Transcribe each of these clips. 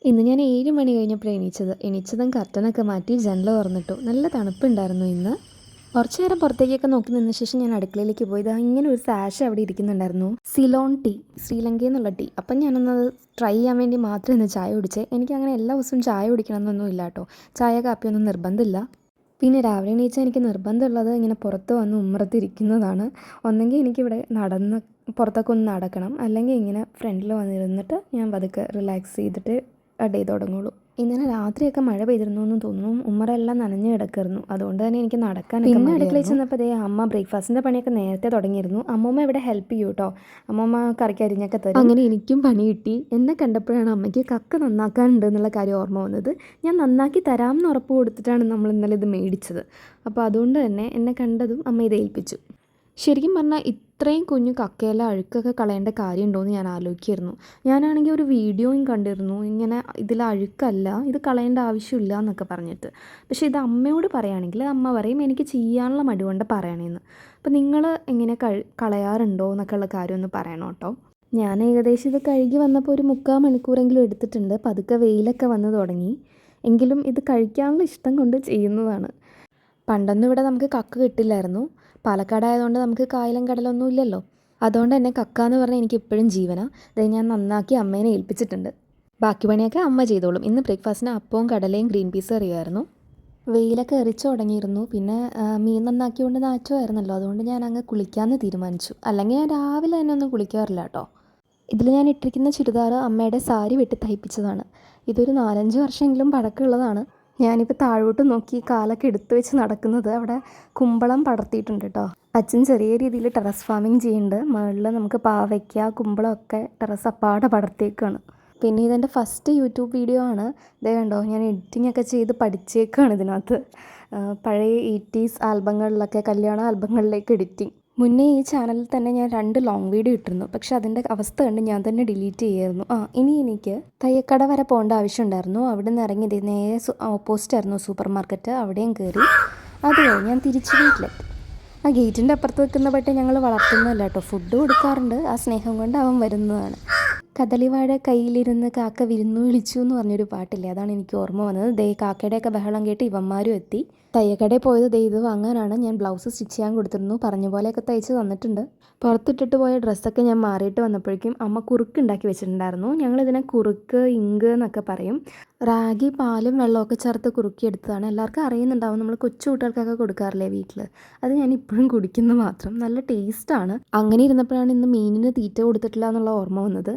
ഇന്ന് ഞാൻ 7 മണി കഴിഞ്ഞപ്പോഴാണ് എണീച്ചതും കർട്ടനൊക്കെ മാറ്റി ജനൽ തുറന്നിട്ടു. നല്ല തണുപ്പുണ്ടായിരുന്നു ഇന്ന്. കുറച്ച് നേരം പുറത്തേക്കൊക്കെ നോക്കി നിന്ന ശേഷം ഞാൻ അടുക്കളയിലേക്ക് പോയി. ഇങ്ങനെ ഒരു സാഷ അവിടെ ഇരിക്കുന്നുണ്ടായിരുന്നു. സിലോൺ ടീ, ശ്രീലങ്കയിൽ നിന്നുള്ള ടീ. അപ്പം ഞാനൊന്നത് ട്രൈ ചെയ്യാൻ വേണ്ടി മാത്രമേ ഇന്ന് ചായ കുടിച്ചേ. എനിക്കങ്ങനെ എല്ലാ ദിവസവും ചായ കുടിക്കണമെന്നൊന്നും ഇല്ല കേട്ടോ. ചായ കാപ്പിയൊന്നും നിർബന്ധമില്ല. പിന്നെ രാവിലെ എണീച്ചാൽ എനിക്ക് നിർബന്ധമുള്ളത് ഇങ്ങനെ പുറത്ത് വന്ന് ഉമ്മറത്തിരിക്കുന്നതാണ്. ഒന്നെങ്കിൽ എനിക്കിവിടെ നടന്ന് പുറത്തൊക്കെ ഒന്ന് നടക്കണം, അല്ലെങ്കിൽ ഇങ്ങനെ ഫ്രണ്ടിൽ വന്നിരുന്നിട്ട് ഞാൻ പതുക്കെ റിലാക്സ് ചെയ്തിട്ട് ഡേ തുടങ്ങുള്ളൂ. ഇന്നലെ രാത്രിയൊക്കെ മഴ പെയ്തിരുന്നു എന്ന് തോന്നുന്നു. ഉമ്മറെല്ലാം നനഞ്ഞ് കിടക്കായിരുന്നു. അതുകൊണ്ട് തന്നെ എനിക്ക് നടക്കാനൊക്കെ പിന്നെ അടുക്കളയിൽ ചെന്നപ്പോൾ അമ്മ ബ്രേക്ക്ഫാസ്റ്റിൻ്റെ പണിയൊക്കെ നേരത്തെ തുടങ്ങിയിരുന്നു. അമ്മൂമ്മ ഇവിടെ ഹെൽപ്പ് ചെയ്യൂ കേട്ടോ. അമ്മൂമ്മ കറിക്ക് അരിഞ്ഞൊക്കെ തരും. അങ്ങനെ എനിക്കും പണി കിട്ടി. എന്നെ കണ്ടപ്പോഴാണ് അമ്മയ്ക്ക് കക്ക നന്നാക്കാനുണ്ട് എന്നുള്ള കാര്യം ഓർമ്മ വന്നത്. ഞാൻ നന്നാക്കി തരാമെന്ന് ഉറപ്പ് കൊടുത്തിട്ടാണ് നമ്മൾ ഇന്നലെ ഇത് മേടിച്ചത്. അപ്പോൾ അതുകൊണ്ട് തന്നെ എന്നെ കണ്ടതും അമ്മ ഇത് ഏൽപ്പിച്ചു. ശരിക്കും പറഞ്ഞാൽ ഇത്രയും കുഞ്ഞു കക്കയിലെ അഴുക്കൊക്കെ കളയേണ്ട കാര്യമുണ്ടോ എന്ന് ഞാൻ ആലോചിക്കായിരുന്നു. ഞാനാണെങ്കിൽ ഒരു വീഡിയോയും കണ്ടിരുന്നു, ഇങ്ങനെ ഇതിൽ അഴുക്കല്ല, ഇത് കളയേണ്ട ആവശ്യമില്ല എന്നൊക്കെ പറഞ്ഞിട്ട്. പക്ഷേ ഇത് അമ്മയോട് പറയുകയാണെങ്കിൽ അമ്മ പറയും എനിക്ക് ചെയ്യാനുള്ള മടി കൊണ്ട് പറയണമെന്ന്. അപ്പോൾ നിങ്ങൾ എങ്ങനെ കളയാറുണ്ടോ എന്നൊക്കെ ഉള്ള കാര്യം ഒന്ന് പറയണം കേട്ടോ. ഞാൻ ഏകദേശം ഇത് കഴുകി വന്നപ്പോൾ ഒരു 3/4 മണിക്കൂറെങ്കിലും എടുത്തിട്ടുണ്ട്. പതുക്കെ വെയിലൊക്കെ വന്ന് തുടങ്ങി. എങ്കിലും ഇത് കഴിക്കാനുള്ള ഇഷ്ടം കൊണ്ട് ചെയ്യുന്നതാണ്. പണ്ടൊന്നും ഇവിടെ നമുക്ക് കക്ക കിട്ടില്ലായിരുന്നു. പാലക്കാടായതുകൊണ്ട് നമുക്ക് കായലും കടലൊന്നും ഇല്ലല്ലോ. അതുകൊണ്ട് തന്നെ കക്ക എന്ന് പറഞ്ഞാൽ എനിക്ക് ഇപ്പോഴും ജീവനാണ്. ഇത് ഞാൻ നന്നാക്കി അമ്മേനെ ഏൽപ്പിച്ചിട്ടുണ്ട്. ബാക്കി പണിയൊക്കെ അമ്മ ചെയ്തോളും. ഇന്ന് ബ്രേക്ക്ഫാസ്റ്റിന് അപ്പവും കടലയും ഗ്രീൻ പീസ് കറിയായിരുന്നു. വെയിലൊക്കെ എറിച്ചു തുടങ്ങിയിരുന്നു. പിന്നെ മീൻ നന്നാക്കിക്കൊണ്ട് നാച്ചുമായിരുന്നല്ലോ, അതുകൊണ്ട് ഞാൻ അങ്ങ് കുളിക്കാമെന്ന് തീരുമാനിച്ചു. അല്ലെങ്കിൽ ഞാൻ രാവിലെ തന്നെ ഒന്നും കുളിക്കാറില്ല കേട്ടോ. ഇതിൽ ഞാൻ ഇട്ടിരിക്കുന്ന ചുരിദാർ അമ്മയുടെ സാരി വെട്ടി തയ്പ്പിച്ചതാണ്. ഇതൊരു 4-5 വർഷമെങ്കിലും പഴക്കമുള്ളതാണ്. ഞാനിപ്പോൾ താഴോട്ട് നോക്കി കാലൊക്കെ എടുത്തു വെച്ച് നടക്കുന്നത് അവിടെ കുമ്പളം പടർത്തിയിട്ടുണ്ട് കേട്ടോ. അച്ഛൻ ചെറിയ രീതിയിൽ ടെറസ് ഫാമിങ് ചെയ്യുന്നുണ്ട്. മുകളിൽ നമുക്ക് പാവയ്ക്ക, കുമ്പളമൊക്കെ ടെറസ് അപ്പാടെ പടർത്തിയേക്കാണ്. പിന്നെ ഇതെൻ്റെ ഫസ്റ്റ് യൂട്യൂബ് വീഡിയോ ആണ്. ഇതേ കണ്ടോ, ഞാൻ എഡിറ്റിംഗ് ഒക്കെ ചെയ്ത് പഠിച്ചേക്കാണ് ഇതിനകത്ത്. പഴയ 80s ആൽബങ്ങളിലൊക്കെ, കല്യാണ ആൽബങ്ങളിലേക്ക് എഡിറ്റിംഗ്. മുന്നേ ഈ ചാനലിൽ തന്നെ ഞാൻ 2 ലോങ് വീഡിയോ ഇട്ടിരുന്നു. പക്ഷെ അതിൻ്റെ അവസ്ഥ കണ്ട് ഞാൻ തന്നെ ഡിലീറ്റ് ചെയ്യായിരുന്നു. ഇനി എനിക്ക് തയ്യക്കട വരെ പോകേണ്ട ആവശ്യമുണ്ടായിരുന്നു. അവിടെ നിന്ന് ഇറങ്ങി നേരെ ഓപ്പോസിറ്റ് ആയിരുന്നു സൂപ്പർ മാർക്കറ്റ്. അവിടെയും കയറി അത് കഴിഞ്ഞ് ഞാൻ തിരിച്ച് വീട്ടിലെത്തി. ഗേറ്റിൻ്റെ അപ്പുറത്ത് നിൽക്കുന്ന പട്ടി ഞങ്ങൾ വളർത്തുന്നതല്ല കേട്ടോ, ഫുഡ് കൊടുക്കാറുണ്ട്. ആ സ്നേഹം കൊണ്ട് അവൻ വരുന്നതാണ്. കദളിവാഴ കയ്യിലിരുന്ന് കാക്ക വിരുന്നു വിളിച്ചു എന്ന് പറഞ്ഞൊരു പാട്ടില്ലേ, അതാണ് എനിക്ക് ഓർമ്മ വന്നത്. കാക്കയുടെയൊക്കെ ബഹളം കേട്ട് ഇവന്മാരും എത്തി. തയ്യക്കടയിൽ പോയത് ഇത് വാങ്ങാനാണ്. ഞാൻ ബ്ലൗസ് സ്റ്റിച്ച് ചെയ്യാൻ കൊടുത്തിരുന്നു. പറഞ്ഞ പോലെയൊക്കെ തയ്ച്ച് തന്നിട്ടുണ്ട്. പുറത്തിട്ടിട്ട് പോയ ഡ്രസ്സൊക്കെ ഞാൻ മാറിയിട്ട് വന്നപ്പോഴേക്കും അമ്മ കുറുക്ക് ഉണ്ടാക്കി വെച്ചിട്ടുണ്ടായിരുന്നു. ഞങ്ങളിതിനെ കുറുക്ക്, ഇങ്ക് എന്നൊക്കെ പറയും. റാഗി, പാലും വെള്ളമൊക്കെ ചേർത്ത് കുറുക്കിയെടുത്തതാണ്. എല്ലാവർക്കും അറിയുന്നുണ്ടാവും, നമ്മൾ കൊച്ചു കുട്ടികൾക്കൊക്കെ കൊടുക്കാറില്ലേ വീട്ടിൽ. അത് ഞാൻ ഇപ്പോഴും കുടിക്കുന്നത് മാത്രം. നല്ല ടേസ്റ്റാണ്. അങ്ങനെ ഇരുന്നപ്പോഴാണ് ഇന്ന് മീനിന് തീറ്റ കൊടുത്തിട്ടില്ല എന്നുള്ള ഓർമ്മ വന്നത്.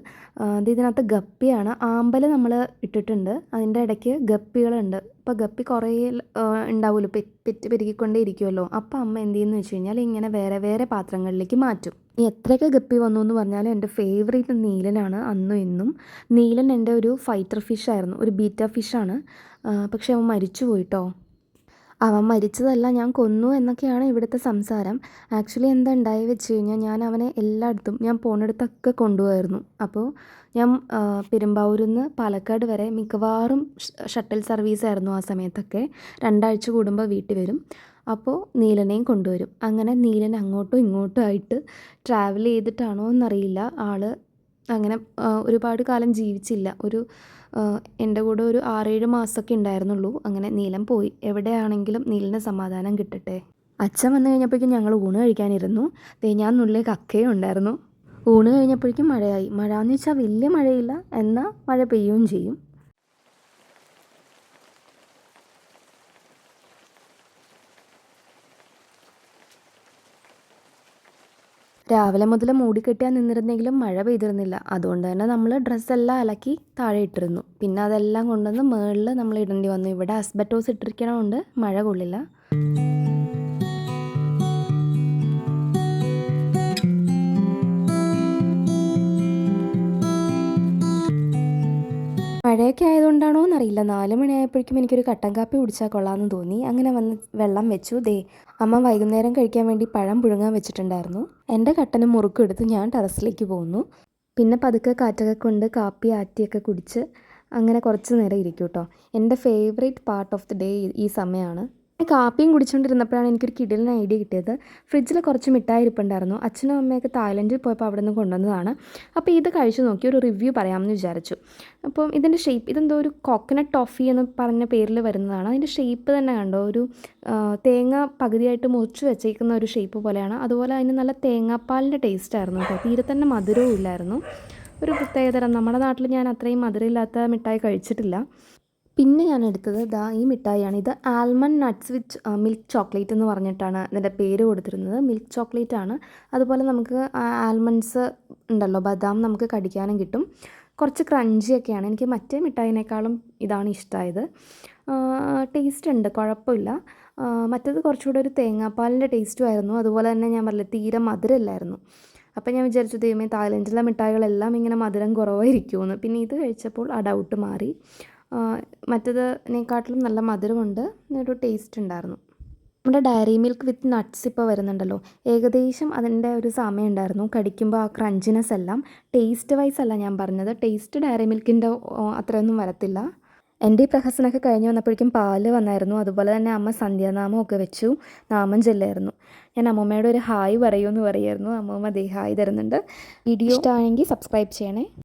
ഇതിനകത്ത് ഗപ്പിയാണ്. ആമ്പൽ നമ്മൾ ഇട്ടിട്ടുണ്ട്, അതിൻ്റെ ഇടയ്ക്ക് ഗപ്പികളുണ്ട്. ഇപ്പോൾ ഗപ്പി കുറേ ഉണ്ടാവുമല്ലോ, പെറ്റ് പെരുകിക്കൊണ്ടേ ഇരിക്കുമല്ലോ. അപ്പോൾ അമ്മ എന്ത് ചെയ്യുന്നു വെച്ച് കഴിഞ്ഞാൽ ഇങ്ങനെ വേറെ വേറെ പാത്രങ്ങളിലേക്ക് മാറ്റും. എത്രയൊക്കെ ഗപ്പി വന്നു എന്ന് പറഞ്ഞാലും എൻ്റെ ഫേവറേറ്റ് നീലനാണ് അന്നും ഇന്നും. നീലൻ എൻ്റെ ഒരു ഫൈറ്റർ ഫിഷായിരുന്നു, ഒരു ബീറ്റ ഫിഷാണ്. പക്ഷെ അവൻ മരിച്ചു പോയിട്ടോ. അവൻ മരിച്ചതല്ല, ഞാൻ കൊന്നു എന്നൊക്കെയാണ് ഇവിടുത്തെ സംസാരം. ആക്ച്വലി എന്താ ഉണ്ടായി വെച്ച് കഴിഞ്ഞാൽ ഞാൻ അവനെ എല്ലായിടത്തും, ഞാൻ പോണിടത്തൊക്കെ കൊണ്ടുപോയിരുന്നു. അപ്പോൾ ഞാൻ പെരുമ്പാവൂരിൽ നിന്ന് പാലക്കാട് വരെ മിക്കവാറും ഷട്ടിൽ സർവീസായിരുന്നു ആ സമയത്തൊക്കെ. 2 ആഴ്ച കൂടുമ്പോൾ വീട്ടിൽ വരും. അപ്പോൾ നീലനെയും കൊണ്ടുവരും. അങ്ങനെ നീലൻ അങ്ങോട്ടും ഇങ്ങോട്ടും ആയിട്ട് ട്രാവൽ ചെയ്തിട്ടാണോ എന്നറിയില്ല, ആൾ അങ്ങനെ ഒരുപാട് കാലം ജീവിച്ചില്ല. എൻ്റെ കൂടെ ഒരു 6-7 മാസമൊക്കെ ഉണ്ടായിരുന്നുള്ളൂ. അങ്ങനെ നീലൻ പോയി. എവിടെയാണെങ്കിലും നീലന് സമാധാനം കിട്ടട്ടെ. അച്ഛൻ വന്നു കഴിഞ്ഞപ്പോഴേക്കും ഞങ്ങൾ ഊണ് കഴിക്കാനിരുന്നു. ഞാൻ നുള്ളിയ കക്കയും ഉണ്ടായിരുന്നു. ഊണ് കഴിഞ്ഞപ്പോഴേക്കും മഴയായി. മഴ എന്ന് വെച്ചാൽ വലിയ മഴയില്ല, എന്നാൽ മഴ പെയ്യുകയും ചെയ്യും. രാവിലെ മുതൽ മൂടിക്കെട്ടിയാൽ നിന്നിരുന്നെങ്കിലും മഴ പെയ്തിരുന്നില്ല. അതുകൊണ്ട് തന്നെ നമ്മൾ ഡ്രസ്സെല്ലാം അലക്കി താഴെ ഇട്ടിരുന്നു. പിന്നെ അതെല്ലാം കൊണ്ടുവന്ന് മുകളിൽ നമ്മൾ ഇടേണ്ടി വന്നു. ഇവിടെ അസ്ബറ്റോസ് ഇട്ടിരിക്കണതുകൊണ്ട് മഴ കൊള്ളില്ല. മഴയൊക്കെ ആയതുകൊണ്ടാണോ എന്നറിയില്ല, 4 മണിയായപ്പോഴേക്കും എനിക്കൊരു കട്ടൻ കാപ്പി കുടിച്ചാൽ കൊള്ളാമെന്ന് തോന്നി. അങ്ങനെ വന്ന് വെള്ളം വെച്ചു. അമ്മ വൈകുന്നേരം കഴിക്കാൻ വേണ്ടി പഴം പുഴുങ്ങാൻ വെച്ചിട്ടുണ്ടായിരുന്നു. എൻ്റെ കട്ടനും മുറുക്കും എടുത്ത് ഞാൻ ടെറസിലേക്ക് പോകുന്നു. പിന്നെ പതുക്കെ കാറ്റൊക്കെ കൊണ്ട് കാപ്പി ആറ്റിയൊക്കെ കുടിച്ച് അങ്ങനെ കുറച്ച് നേരം ഇരിക്കും കേട്ടോ. എൻ്റെ favourite part of the day ഈ സമയമാണ്. കാപ്പിയും കുടിച്ചുകൊണ്ടിരുന്നപ്പോഴാണ് എനിക്കൊരു കിടിലൻ ഐഡിയ കിട്ടിയത്. ഫ്രിഡ്ജിൽ കുറച്ച് മിഠായി ഇരിപ്പുണ്ടായിരുന്നു. അച്ഛനും അമ്മയൊക്കെ തായ്ലൻഡിൽ പോയപ്പോൾ അവിടെ നിന്ന് കൊണ്ടുവന്നതാണ്. അപ്പോൾ ഇത് കഴിച്ച് നോക്കി ഒരു റിവ്യൂ പറയാമെന്ന് വിചാരിച്ചു. അപ്പം ഇതിൻ്റെ ഷേപ്പ് ഇതെന്തോ ഒരു കോക്കനട്ട് ടോഫി എന്ന് പറഞ്ഞ പേരിൽ വരുന്നതാണ്. അതിൻ്റെ ഷേപ്പ് തന്നെ കണ്ടോ, ഒരു തേങ്ങ പകുതിയായിട്ട് മുറിച്ച് വെച്ചേക്കുന്ന ഒരു ഷേപ്പ് പോലെയാണ്. അതുപോലെ അതിന് നല്ല തേങ്ങാപ്പാലിൻ്റെ ടേസ്റ്റ് ആയിരുന്നു കേട്ടോ. തീരെ തന്നെ മധുരവും ഇല്ലായിരുന്നു. ഒരു പ്രത്യേകതരം, നമ്മുടെ നാട്ടിൽ ഞാൻ അത്രയും മധുരമില്ലാത്ത മിഠായി കഴിച്ചിട്ടില്ല. പിന്നെ ഞാൻ എടുത്തത് ഈ മിഠായിയാണ്. ഇത് almond nuts with milk chocolate എന്ന് പറഞ്ഞിട്ടാണ് ഇതിൻ്റെ പേര് കൊടുത്തിരുന്നത്. മിൽക്ക് ചോക്ലേറ്റ് ആണ്. അതുപോലെ നമുക്ക് ആൽമണ്ട്സ് ഉണ്ടല്ലോ, ബദാം, നമുക്ക് കടിക്കാനും കിട്ടും. കുറച്ച് ക്രഞ്ചിയൊക്കെയാണ്. എനിക്ക് മറ്റേ മിഠായിനേക്കാളും ഇതാണ് ഇഷ്ടമായത്. ടേസ്റ്റ് ഉണ്ട്, കുഴപ്പമില്ല. മറ്റേത് കുറച്ചുകൂടെ ഒരു തേങ്ങാപ്പാലിൻ്റെ ടേസ്റ്റും ആയിരുന്നു. അതുപോലെ തന്നെ ഞാൻ പറഞ്ഞില്ല, തീരെ മധുരമില്ലായിരുന്നു. അപ്പോൾ ഞാൻ വിചാരിച്ചു, ദൈവമേ, തായ്ലൻഡിലെ മിഠായികളെല്ലാം ഇങ്ങനെ മധുരം കുറവായിരിക്കുമെന്ന്. പിന്നെ ഇത് കഴിച്ചപ്പോൾ ആ ഡൗട്ട് മാറി. മറ്റേതിനെക്കാട്ടിലും നല്ല മധുരമുണ്ട്, ഒരു ടേസ്റ്റ് ഉണ്ടായിരുന്നു. നമ്മുടെ ഡയറി മിൽക്ക് വിത്ത് നട്ട്സ് ഇപ്പോൾ വരുന്നുണ്ടല്ലോ, ഏകദേശം അതിൻ്റെ ഒരു സമയം ഉണ്ടായിരുന്നു. കടിക്കുമ്പോൾ ആ ക്രഞ്ചിനെസ് എല്ലാം, ടേസ്റ്റ് വൈസ് അല്ല ഞാൻ പറഞ്ഞത്. ടേസ്റ്റ് ഡയറി മിൽക്കിൻ്റെ അത്രയൊന്നും വരത്തില്ല. എൻ്റെ ഈ പ്രഹസനമൊക്കെ കഴിഞ്ഞ് വന്നപ്പോഴേക്കും പാല് വന്നായിരുന്നു. അതുപോലെ തന്നെ അമ്മ സന്ധ്യാനാമമൊക്കെ വെച്ചു, നാമം ചെല്ലായിരുന്നു. ഞാൻ അമ്മൂമ്മയോട് ഒരു ഹായ് പറയൂ എന്ന് പറയായിരുന്നു. അമ്മൂമ്മ ദേ ഹായ് തരുന്നുണ്ട്. വീഡിയോ ഇഷ്ടമായെങ്കിൽ സബ്സ്ക്രൈബ് ചെയ്യണേ.